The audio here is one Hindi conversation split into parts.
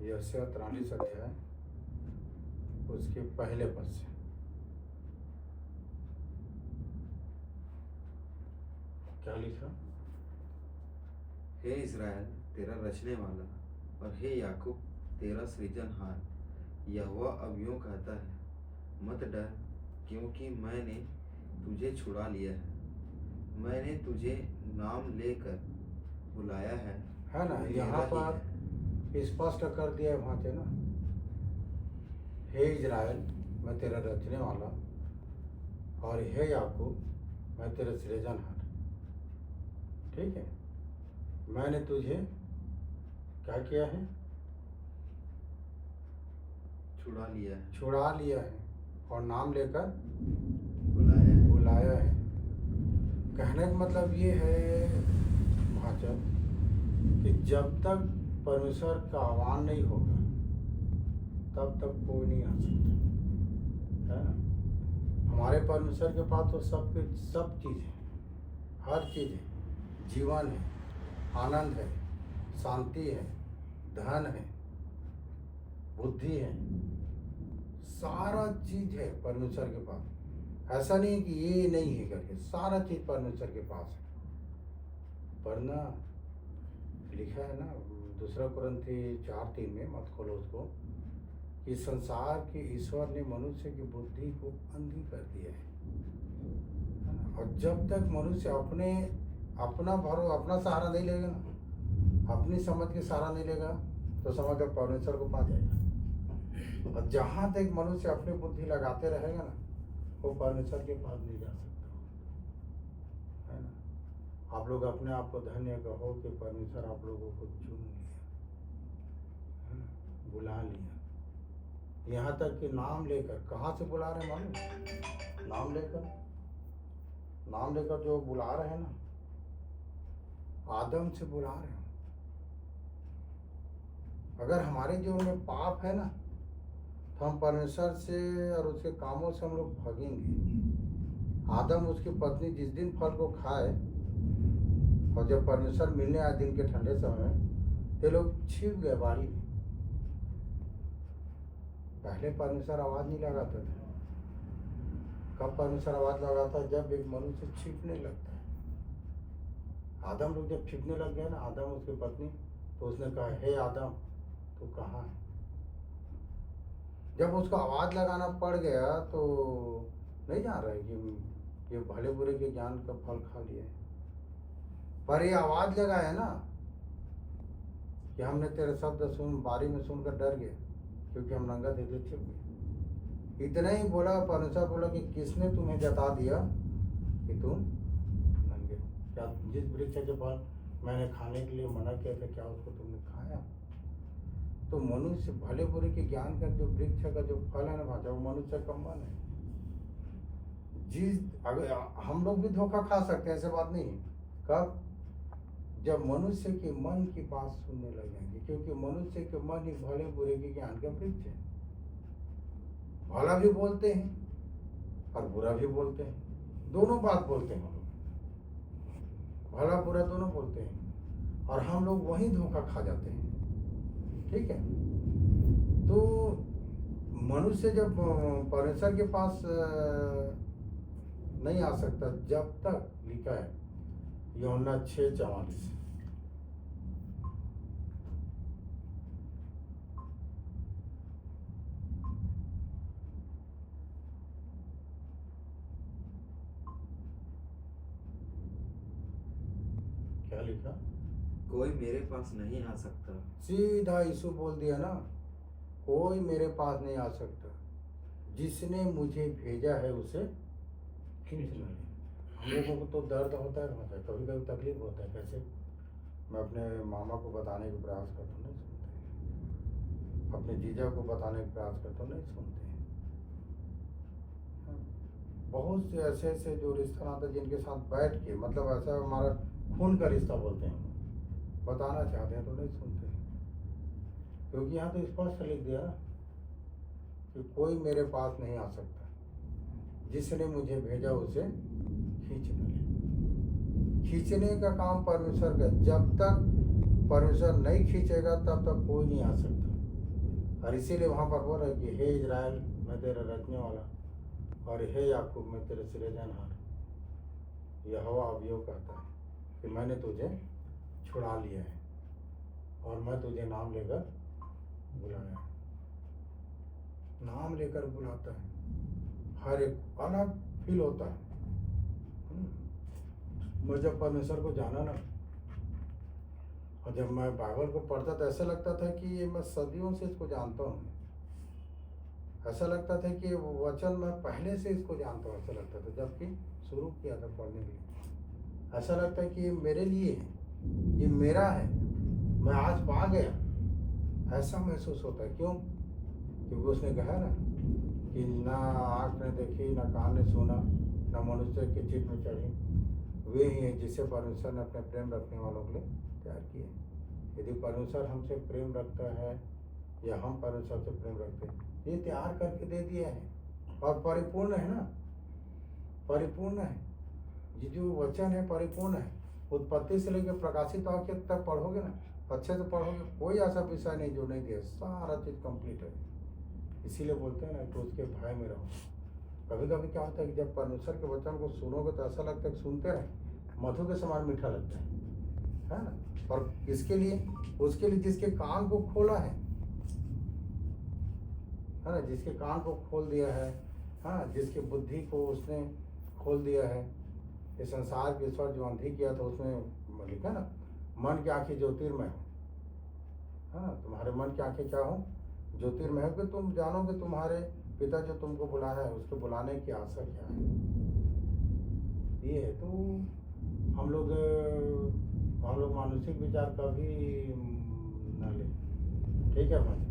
यह 43 अध्याय उसके पहले पद से। क्या लिखा? हे इज़राइल तेरा रचने वाला और हे याकूब तेरा सृजनहार, यहोवा अब यूं कहता है, मत डर, क्योंकि मैंने तुझे छुड़ा लिया है, मैंने तुझे नाम लेकर बुलाया है ना, तू यहाँ मेरा ही पर स्पष्ट कर दिया है वहाँ से ना, हे इज़राइल मैं तेरा रचने वाला और हे याकूब मैं तेरा सृजनहार। ठीक है, मैंने तुझे क्या किया है? छुड़ा लिया है और नाम लेकर बुलाया है। कहने का मतलब ये है महाजन कि जब तक परमेश्वर का आह्वान नहीं होगा तब तक कोई नहीं आ सकता, है ना। हमारे परमेश्वर के पास तो सब चीज़ है, हर चीज़ है, जीवन है, आनंद है, शांति है, धन है, बुद्धि है, सारा चीज़ है परमेश्वर के पास। ऐसा नहीं है कि ये नहीं है करके, सारा चीज़ परमेश्वर के पास है। पर ना लिखा है ना 2 कुरिन्थी 4:3 में, मत खोलो उसको, कि संसार के ईश्वर ने मनुष्य की बुद्धि को अंधी कर दिया है ना। और जब तक मनुष्य अपना सहारा नहीं लेगा ना, अपनी समझ के सहारा नहीं लेगा, तो समझ कर परमेश्वर को पा जाएगा। और जहाँ तक मनुष्य अपनी बुद्धि लगाते रहेगा ना, वो परमेश्वर के पास नहीं जा सकता, है ना। आप लोग अपने आप को धन्य कहो कि परमेश्वर आप लोगों को चुन लिया, है ना, बुला लिया। यहाँ तक कि नाम लेकर, कहाँ से बुला रहे हैं मालूम? नाम लेकर जो बुला रहे हैं ना, आदम से बुला रहे हैं। अगर हमारे जीवन में पाप है ना, तो हम परमेश्वर से और उसके कामों से हम लोग भागेंगे। आदम उसकी पत्नी जिस दिन फल को खाए और जब परमेश्वर मिलने आए दिन के ठंडे समय में, ते लोग छिप गए बाड़ी में। पहले परमेश्वर आवाज नहीं लगाता था। कब परमेश्वर आवाज लगाता है? जब एक मनुष्य छिपने लगता है। आदम लोग जब छिपने लग गए ना, आदम उसकी पत्नी, तो उसने कहा, हे आदम तू कहाँ है? जब उसको आवाज लगाना पड़ गया तो नहीं जान रहा है कि ये भले बुरे के ज्ञान का फल खा लिया है, पर ये आवाज लगा है ना कि हमने तेरे शब्द सुन बारी में सुनकर डर गए, क्योंकि हम नंगा थे तो छिप गए। इतना ही बोला, परमेश्वर बोला कि किसने तुम्हें जता दिया कि तुम नंगे हो? क्या जिस वृक्ष के फल मैंने खाने के लिए मना किया था, क्या उसको तुमने खाया? तो मनुष्य भले बुरे के ज्ञान का जो वृक्ष का जो फल है ना भाषा, वो मनुष्य का मन है। अगर हम लोग भी धोखा खा सकते हैं, ऐसे बात नहीं है। कब? जब मनुष्य के मन की बात सुनने लग जाएंगे, क्योंकि मनुष्य के मन ही भले बुरे के ज्ञान का वृक्ष है। भला भी बोलते हैं और बुरा भी बोलते हैं, दोनों बात बोलते हैं हम लोग, भला बुरा दोनों बोलते हैं, और हम लोग वही धोखा खा जाते हैं। ठीक है, तो मनुष्य जब परमेश्वर के पास नहीं आ सकता जब तक, लिखा है यूहन्ना 6:44, क्या लिखा? कोई मेरे पास नहीं आ सकता। सीधा यीशु बोल दिया ना, कोई मेरे पास नहीं आ सकता, जिसने मुझे भेजा है उसे खींच ले। हम लोगों को तो दर्द होता है, कभी कभी तकलीफ होता है। कैसे? मैं अपने मामा को बताने का प्रयास करता हूँ, नहीं सुनते। अपने जीजा को बताने का प्रयास करता हूँ, नहीं सुनते। बहुत से ऐसे जो रिश्ता नाते जिनके साथ बैठ के, मतलब ऐसा हमारा खून का रिश्ता बोलते हैं, बताना चाहते हैं तो नहीं सुनते। क्योंकि यहाँ तो स्पष्ट लिख दिया कि कोई मेरे पास नहीं आ सकता, जिसने मुझे भेजा उसे खींच ले। खींचने का काम परमेश्वर का। जब तक परमेश्वर नहीं खींचेगा तब तक कोई नहीं आ सकता। और इसीलिए वहाँ पर बोल रहे कि हे इजराइल मैं तेरा रचने वाला और हे याकूब मैं तेरे सृजनहार। यहोवा अब यूँ कहता है कि मैंने तुझे छुड़ा लिया है और मैं तुझे नाम लेकर बुलाया है। नाम लेकर बुलाता है, हर एक अलग फील होता है। मैं जब परमेश्वर को जाना ना, और जब मैं बाइबल को पढ़ता था ऐसा लगता था कि ये मैं सदियों से इसको जानता हूँ। ऐसा लगता था कि वो वचन मैं पहले से इसको जानता हूँ, ऐसा लगता था। जबकि शुरू किया था पढ़ने के लिए, ऐसा लगता है कि ये मेरे लिए है, ये मेरा है, मैं आज पा गया, ऐसा महसूस होता है। क्यों? क्योंकि उसने कहा ना कि ना आँख ने देखी, ना कान ने सुना, ना मनुष्य के चित्त में चढ़ी, वे ही हैं जिसे परमेश्वर ने अपने प्रेम रखने वालों के लिए तैयार किए। यदि परमेश्वर हमसे प्रेम रखता है या हम परमेश्वर से प्रेम रखते हैं, ये तैयार करके दे दिया है और परिपूर्ण है ना, परिपूर्ण है। ये जो वचन है परिपूर्ण है। उत्पत्ति से लेकर प्रकाशित वाक्य तक पढ़ोगे ना, अच्छे से पढ़ोगे, कोई ऐसा विषय नहीं जो नहीं दिया, सारा चीज़ कंप्लीट है। इसीलिए बोलते हैं ना कि उसके भय में रहो। कभी कभी क्या होता है कि जब परमेश्वर के वचन को सुनोगे तो ऐसा लगता है कि सुनते रहे, मधु के समान मीठा लगता है ना। और इसके लिए, उसके लिए जिसके कान को खोला है ना, जिसके कान को खोल दिया है, हाँ, जिसकी बुद्धि को उसने खोल दिया है। इस संसार के ईश्वर जो अंधी किया था उसमें लिखा ना, मन की आंखें ज्योतिर्मय हो। हाँ, तुम्हारे मन की आंखें क्या हो? ज्योतिर्मय हो, कि तुम जानोगे तुम्हारे पिता जो तुमको बुलाया है उसके बुलाने की आशा क्या है। ये है। तो हम लोग मानसिक विचार कभी न ले, ठीक है भाई।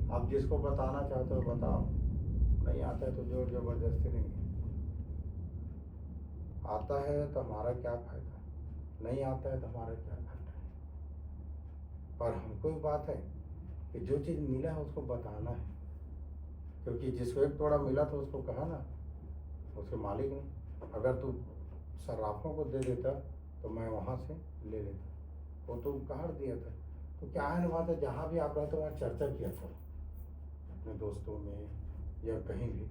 आप जिसको बताना चाहते हो बताओ, नहीं आता है तो जोर जबरदस्ती नहीं है। आता है तो हमारा क्या फायदा, नहीं आता है तो हमारा क्या फायदा है। पर हमको एक बात है कि जो चीज़ मिला है उसको बताना है, क्योंकि जिसको एक तोड़ा मिला था उसको कहा ना, उसके मालिक ने, अगर तू सर्राफों को दे देता तो मैं वहाँ से ले लेता, वो तो काट दिया था। तो क्या है ना बात है, जहाँ भी आप रहते हो वहाँ चर्चा किया करो, अपने दोस्तों में या कहीं भी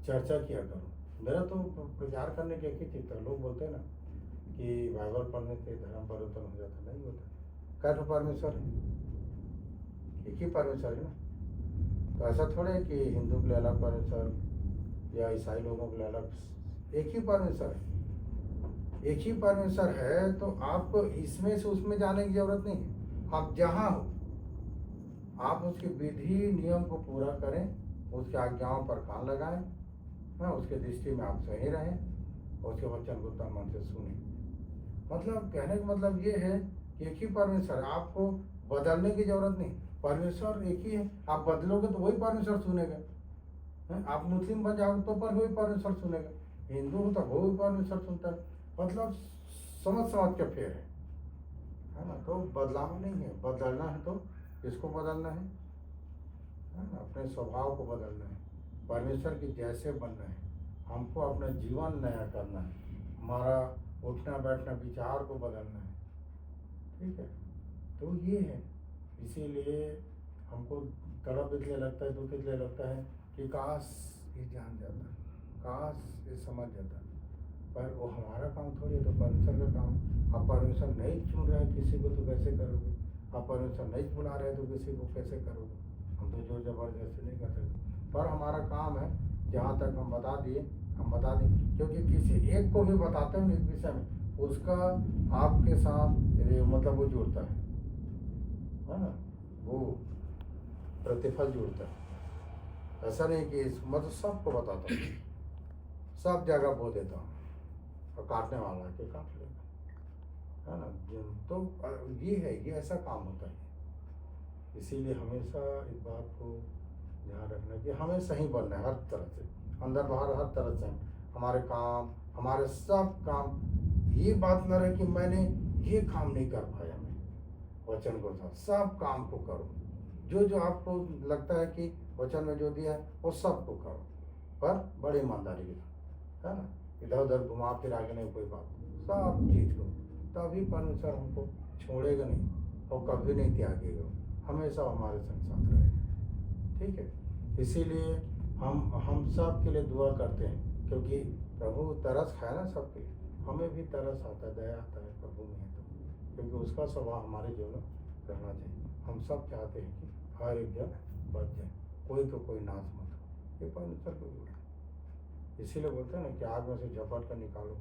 चर्चा किया करो। मेरा तो प्रचार करने की एक ही चीज़ था। लोग बोलते हैं ना कि बाइबल पढ़ने से धर्म परिवर्तन हो जाता, नहीं होता। कैसे परमेश्वर है, एक ही परमेश्वर है ना। तो ऐसा थोड़े है कि हिंदू के लिए अलग परमेश्वर या ईसाई लोगों के लिए अलग, एक ही परमेश्वर है। एक ही परमेश्वर है तो आपको इसमें से उसमें जाने की जरूरत नहीं है। आप जहाँ हो आप उसकी विधि नियम को पूरा करें, उसके आज्ञाओं पर कान लगाएं, हाँ, उसके दृष्टि में आप सही रहें और उसके वचन को तन मन से सुनें। मतलब कहने का मतलब ये है कि एक ही परमेश्वर, आपको बदलने की जरूरत नहीं। परमेश्वर एक ही है, आप बदलोगे तो वही परमेश्वर सुनेगा। आप मुस्लिम बन जाओगे तो पर वही परमेश्वर सुनेगा, हिंदू हो तो वही परमेश्वर सुनता है। मतलब समझ के फेर है ना। तो बदलाव नहीं है, बदलना है तो किसको बदलना है ना, अपने स्वभाव को बदलना है, परमेश्वर की जैसे बनना है। हमको अपना जीवन नया करना है, हमारा उठना बैठना विचार को बदलना है, ठीक है। तो ये है। इसीलिए हमको तड़प इसलिए लगता है, दुख इसलिए लगता है कि काश ये जान जाता, काश ये समझ जाता। पर वो हमारा काम थोड़ी है, तो परमेश्वर का काम। आप परमेश्वर नहीं चुन रहे किसी को तो कैसे करोगे? आप परमेश्वर नहीं बुला रहे तो किसी को कैसे करोगे? हम तो जोर जबरदस्ती नहीं कर सकते, पर हमारा काम है जहाँ तक हम बता दिए हम बता दें। क्योंकि किसी एक को भी बताते हैं इस विषय में, उसका आपके साथ मतलब वो जुड़ता है ना, वो प्रतिफल जुड़ता है। ऐसा नहीं कि मतलब सबको बताता हूँ, सब जगह बो देता हूँ और काटने वाला के काट लेगा, है ना। तो ये है, ये ऐसा काम होता है। इसीलिए हमेशा इस बात को ध्यान रखना कि हमें सही बनना है, हर तरह से, अंदर बाहर हर तरह से। हमारे काम, हमारे सब काम, ये बात न रहे कि मैंने ये काम नहीं कर पाया, मैं वचन को था, सब काम को करो। जो आपको लगता है कि वचन में जो दिया है वो सब को करो, पर बड़ी ईमानदारी के साथ, है ना। इधर उधर घुमा फिरा के नहीं कोई बात, सब चीज़ को, तभी परमेश्वर हमको छोड़ेगा नहीं और कभी नहीं त्यागेगा, हमेशा हमारे संग साथ रहेगा। ठीक है, इसीलिए हम सब के लिए दुआ करते हैं, क्योंकि प्रभु तरस खाए ना सबके लिए, हमें भी तरस आता है, दया आता है प्रभु में है तो, क्योंकि उसका स्वभाव हमारे जीवन में रहना चाहिए। हम सब चाहते हैं कि हर एक जन बच जाए, कोई तो कोई नाश मत हो, ये परमेश्वर को जुड़ा है। इसीलिए बोलते हैं ना कि आग में से झपट कर निकालो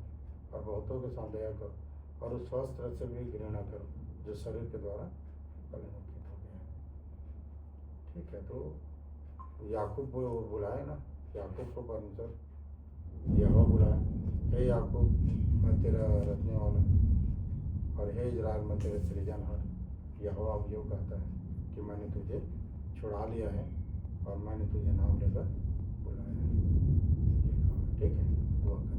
और बहुतों के साथ दया करो, और उस वस्त्र से भी घृणा करो जो शरीर के द्वारा कलंकित हो गया है। ठीक है, तो याकूब को बुलाए ना, याकूब को परमेश्वर यहोवा बुलाया, हे याकूब मैं तेरा रखने वाला, और हे इजराइल मैं तेरे सृजनहार। यहोवा अब यूँ कहता है कि मैंने तुझे छुड़ा लिया है और मैंने तुझे नाम लेकर बुलाया है। ठीक है, दुआ करें।